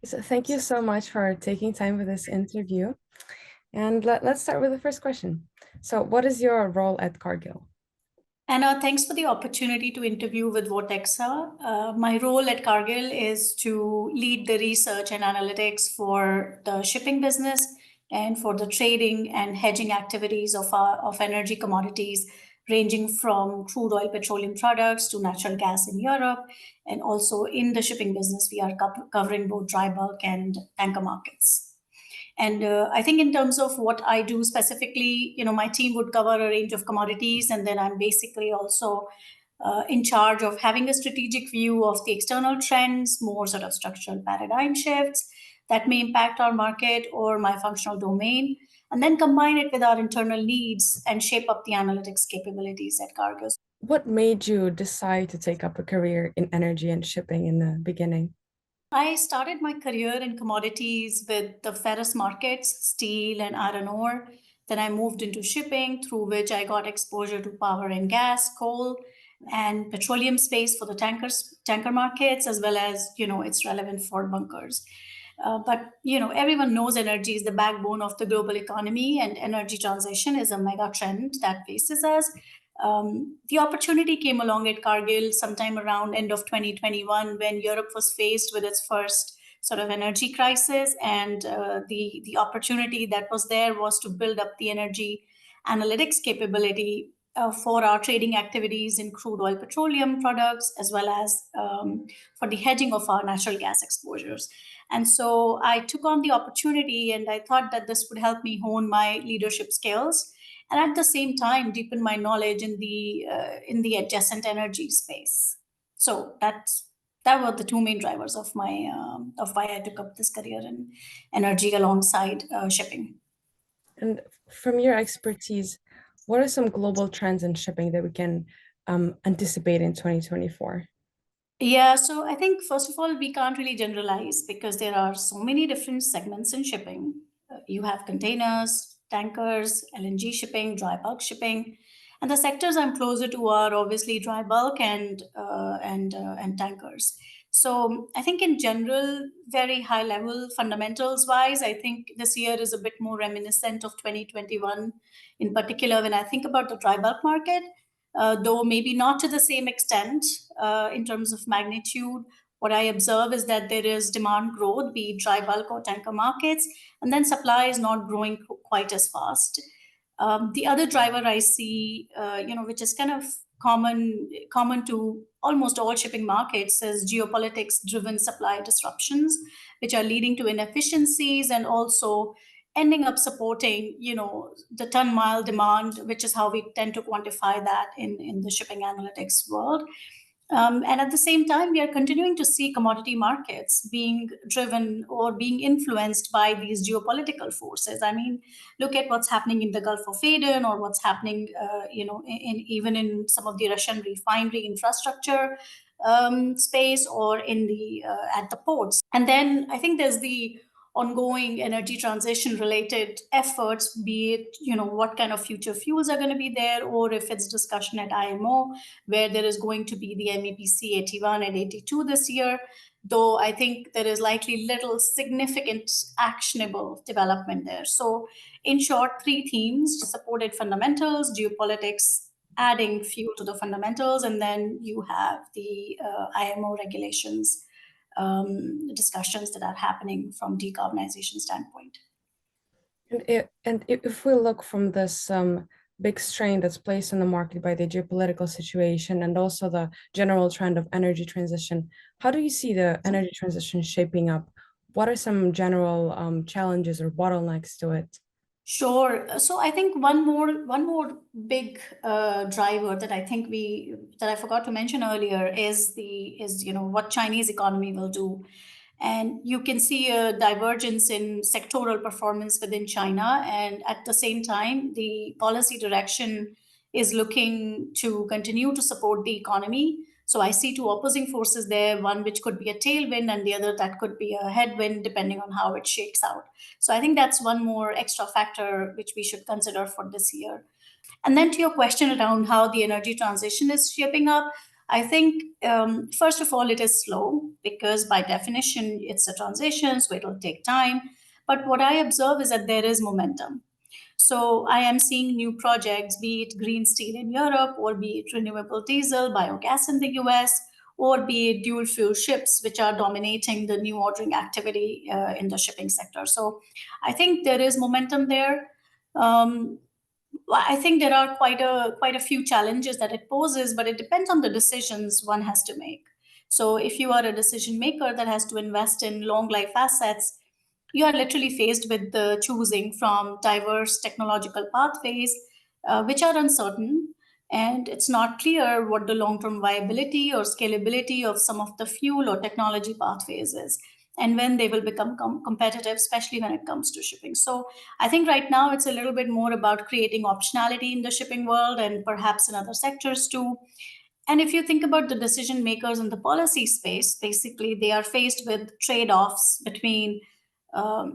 So thank you so much for taking time for this interview. And let's start with the first question. So, what is your role at Cargill? And thanks for the opportunity to interview with Vortexa. My role at Cargill is to lead the research and analytics for the shipping business and for the trading and hedging activities of energy commodities, ranging from crude oil, petroleum products to natural gas in Europe. And also in the shipping business, we are covering both dry bulk and tanker markets. And I think in terms of what I do specifically, my team would cover a range of commodities, and then I'm basically also in charge of having a strategic view of the external trends, more sort of structural paradigm shifts that may impact our market or my functional domain, and then combine it with our internal needs and shape up the analytics capabilities at Cargill. What made you decide to take up a career in energy and shipping in the beginning? I started my career in commodities with the ferrous markets, steel and iron ore. Then I moved into shipping, through which I got exposure to power and gas, coal, and petroleum space for the tanker markets, as well as it's relevant for bunkers. But everyone knows energy is the backbone of the global economy, and energy transition is a mega trend that faces us. The opportunity came along at Cargill sometime around end of 2021 when Europe was faced with its first sort of energy crisis, and the opportunity that was there was to build up the energy analytics capability for our trading activities in crude oil petroleum products, as well as for the hedging of our natural gas exposures. And so I took on the opportunity, and I thought that this would help me hone my leadership skills and at the same time deepen my knowledge in the adjacent energy space. So that were the two main drivers of my of why I took up this career in energy alongside shipping. And from your expertise, what are some global trends in shipping that we can anticipate in 2024? Yeah, so I think first of all, we can't really generalize because there are so many different segments in shipping. You have containers, tankers, LNG shipping, dry bulk shipping, and the sectors I'm closer to are obviously dry bulk and tankers. So I think in general, very high level fundamentals wise, I think this year is a bit more reminiscent of 2021. In particular, when I think about the dry bulk market, though maybe not to the same extent in terms of magnitude. What I observe is that there is demand growth, be it dry bulk or tanker markets, and then supply is not growing quite as fast. The other driver I see, which is kind of common to almost all shipping markets, is geopolitics-driven supply disruptions, which are leading to inefficiencies and also ending up supporting, the ton mile demand, which is how we tend to quantify that in the shipping analytics world. And at the same time, we are continuing to see commodity markets being driven or being influenced by these geopolitical forces. I mean, look at what's happening in the Gulf of Aden or what's happening, even in some of the Russian refinery infrastructure space or in the at the ports. And then I think there's the ongoing energy transition related efforts, be it what kind of future fuels are going to be there, or if it's discussion at IMO where there is going to be the MEPC 81 and 82 this year, though I think there is likely little significant actionable development there. So in short, three themes: supported fundamentals, geopolitics adding fuel to the fundamentals, and then you have the IMO regulations discussions that are happening from decarbonization standpoint. And if we look from this big strain that's placed on the market by the geopolitical situation and also the general trend of energy transition, how do you see the energy transition shaping up? What are some general challenges or bottlenecks to it? Sure. So I think one more big driver that I forgot to mention earlier is what Chinese economy will do, and you can see a divergence in sectoral performance within China, and at the same time, the policy direction is looking to continue to support the economy. So I see two opposing forces there, one which could be a tailwind and the other that could be a headwind, depending on how it shakes out. So I think that's one more extra factor which we should consider for this year. And then to your question around how the energy transition is shaping up, I think, first of all, it is slow because by definition, it's a transition, so it'll take time. But what I observe is that there is momentum. So I am seeing new projects, be it green steel in Europe, or be it renewable diesel, biogas in the US, or be it dual fuel ships, which are dominating the new ordering activity in the shipping sector. So I think there is momentum there. Um, I think there are quite a few challenges that it poses, but it depends on the decisions one has to make. So if you are a decision maker that has to invest in long life assets, you are literally faced with the choosing from diverse technological pathways, which are uncertain, and it's not clear what the long term viability or scalability of some of the fuel or technology pathways is, and when they will become competitive, especially when it comes to shipping. So I think right now it's a little bit more about creating optionality in the shipping world and perhaps in other sectors too. And if you think about the decision makers in the policy space, basically they are faced with trade offs between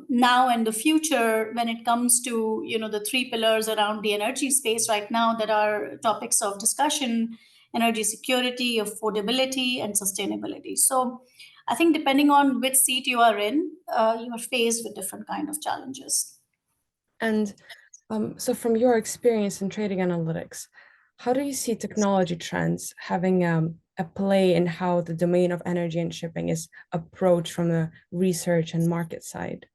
now and the future when it comes to the three pillars around the energy space right now that are topics of discussion: energy security, affordability, and sustainability. So I think depending on which seat you are in, you are faced with different kind of challenges. And so, from your experience in trading analytics, how do you see technology trends having a play in how the domain of energy and shipping is approached from the research and market side?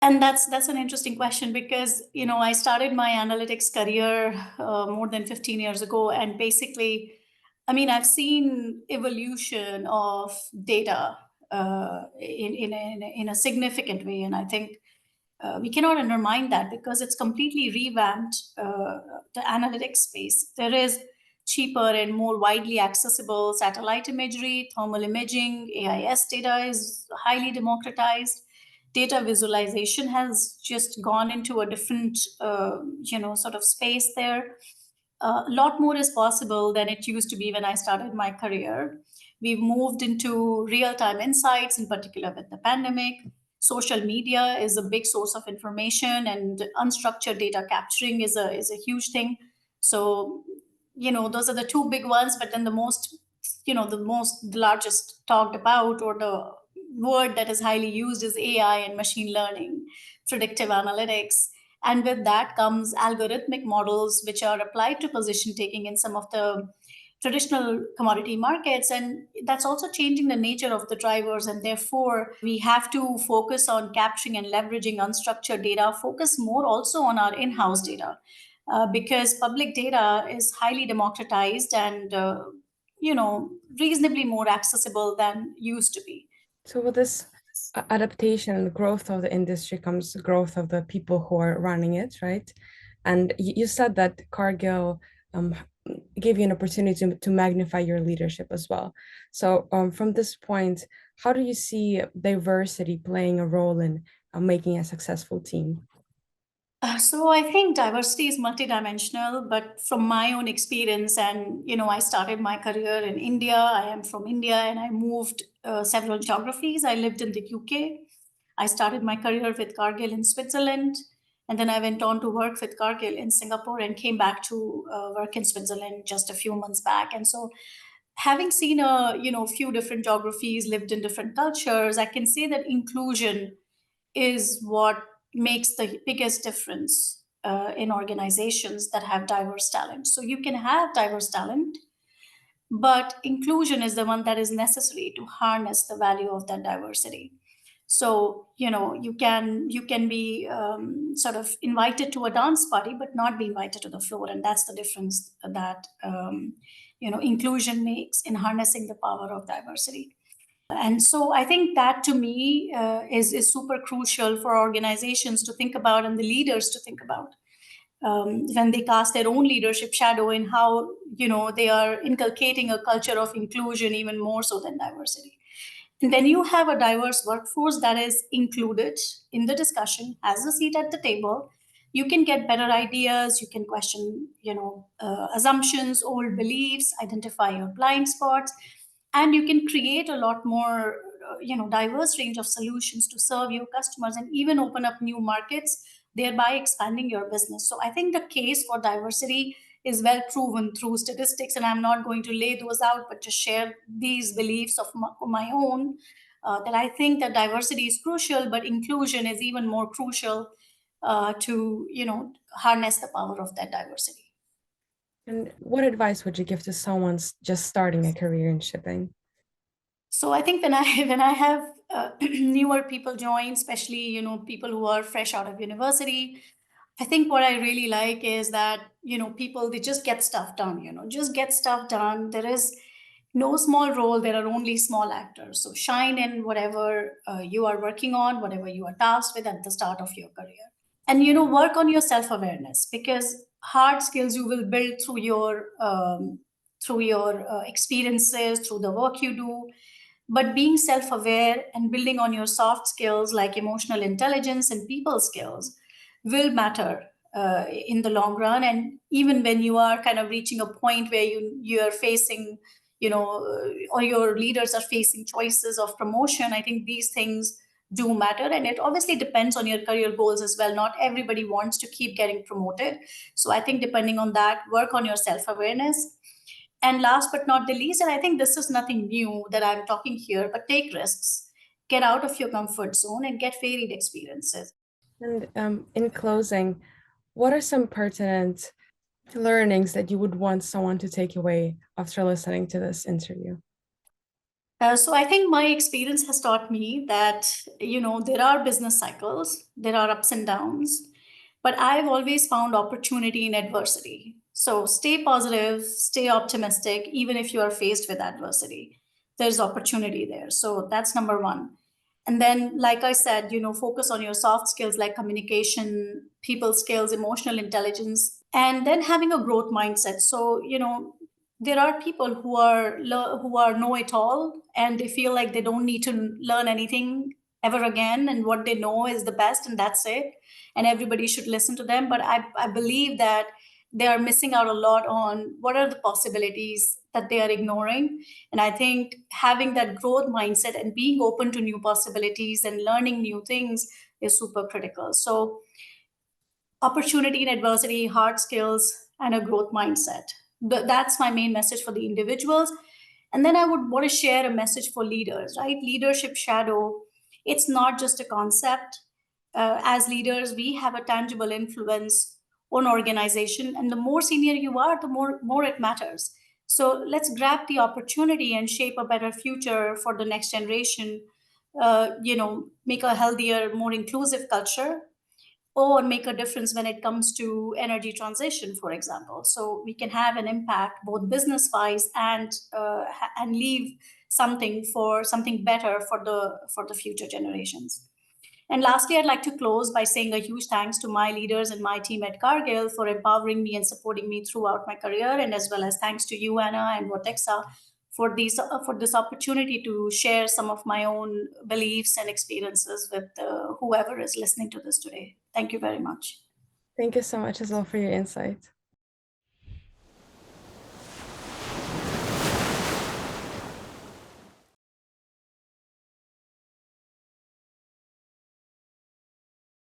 And that's an interesting question because I started my analytics career more than 15 years ago, and basically, I mean, I've seen evolution of data in a significant way, and I think we cannot undermine that because it's completely revamped the analytics space. There is cheaper and more widely accessible satellite imagery, thermal imaging, AIS data is highly democratized. Data visualization has just gone into a different, sort of space there. A lot more is possible than it used to be when I started my career. We've moved into real time insights, in particular with the pandemic. Social media is a big source of information, and unstructured data capturing is a huge thing. So, those are the two big ones. But then the largest talked about, or the word that is highly used, is AI and machine learning, predictive analytics. And with that comes algorithmic models, which are applied to position taking in some of the traditional commodity markets. And that's also changing the nature of the drivers. And therefore, we have to focus on capturing and leveraging unstructured data, focus more also on our in house data, because public data is highly democratized and reasonably more accessible than used to be. So, with this adaptation and growth of the industry comes growth of the people who are running it, right? And you said that Cargill um, gave you an opportunity to magnify your leadership as well. So, from this point, how do you see diversity playing a role in making a successful team? So I think diversity is multidimensional, but from my own experience, and I started my career in India. I am from India, and I moved several geographies. I lived in the UK. I started my career with Cargill in Switzerland, and then I went on to work with Cargill in Singapore and came back to work in Switzerland just a few months back. And so, having seen a few different geographies, lived in different cultures, I can say that inclusion is what makes the biggest difference in organizations that have diverse talent. So you can have diverse talent, but inclusion is the one that is necessary to harness the value of that diversity. So you can be sort of invited to a dance party, but not be invited to the floor, and that's the difference that inclusion makes in harnessing the power of diversity. And so I think that to me is super crucial for organizations to think about and the leaders to think about when they cast their own leadership shadow in how they are inculcating a culture of inclusion even more so than diversity. And then you have a diverse workforce that is included in the discussion, has a seat at the table. You can get better ideas. You can question, assumptions, old beliefs, identify your blind spots, and you can create a lot more, diverse range of solutions to serve your customers and even open up new markets, thereby expanding your business. So I think the case for diversity is well proven through statistics, and I'm not going to lay those out, but just share these beliefs of my own. That I think that diversity is crucial, but inclusion is even more crucial to harness the power of that diversity. And what advice would you give to someone just starting a career in shipping? So I think when I when I have newer people join, especially people who are fresh out of university, I think what I really like is that people, they just get stuff done. Just get stuff done. There is no small role. There are only small actors. So shine in whatever you are working on, whatever you are tasked with at the start of your career, and work on your self awareness, because hard skills you will build through your experiences, through the work you do, but being self aware and building on your soft skills like emotional intelligence and people skills will matter in the long run. And even when you are kind of reaching a point where you are facing, or your leaders are facing choices of promotion, I think these things do matter. And it obviously depends on your career goals as well. Not everybody wants to keep getting promoted. So I think depending on that, work on your self awareness. And last but not the least, and I think this is nothing new that I'm talking here, but take risks, get out of your comfort zone, and get varied experiences. And in closing, what are some pertinent learnings that you would want someone to take away after listening to this interview? So I think my experience has taught me that there are business cycles, there are ups and downs, but I've always found opportunity in adversity. So stay positive, stay optimistic, even if you are faced with adversity. There's opportunity there. So that's number one. And then, like I said, focus on your soft skills like communication, people skills, emotional intelligence, and then having a growth mindset. So there are people who are know it all, and they feel like they don't need to learn anything ever again, and what they know is the best, and that's it, and everybody should listen to them. But I believe that they are missing out a lot on what are the possibilities that they are ignoring. And I think having that growth mindset and being open to new possibilities and learning new things is super critical. So opportunity in adversity, hard skills, and a growth mindset. That's my main message for the individuals. And then I would want to share a message for leaders, right? Leadership shadow, it's not just a concept. As leaders, we have a tangible influence on organization, and the more senior you are, the more it matters. So let's grab the opportunity and shape a better future for the next generation. Make a healthier, more inclusive culture, or make a difference when it comes to energy transition, for example. So we can have an impact both business wise and leave something better for the future generations. And lastly, I'd like to close by saying a huge thanks to my leaders and my team at Cargill for empowering me and supporting me throughout my career, and as well as thanks to you, Anna, and Vortexa for this opportunity to share some of my own beliefs and experiences with whoever is listening to this today. Thank you very much. Thank you so much as well for your insight.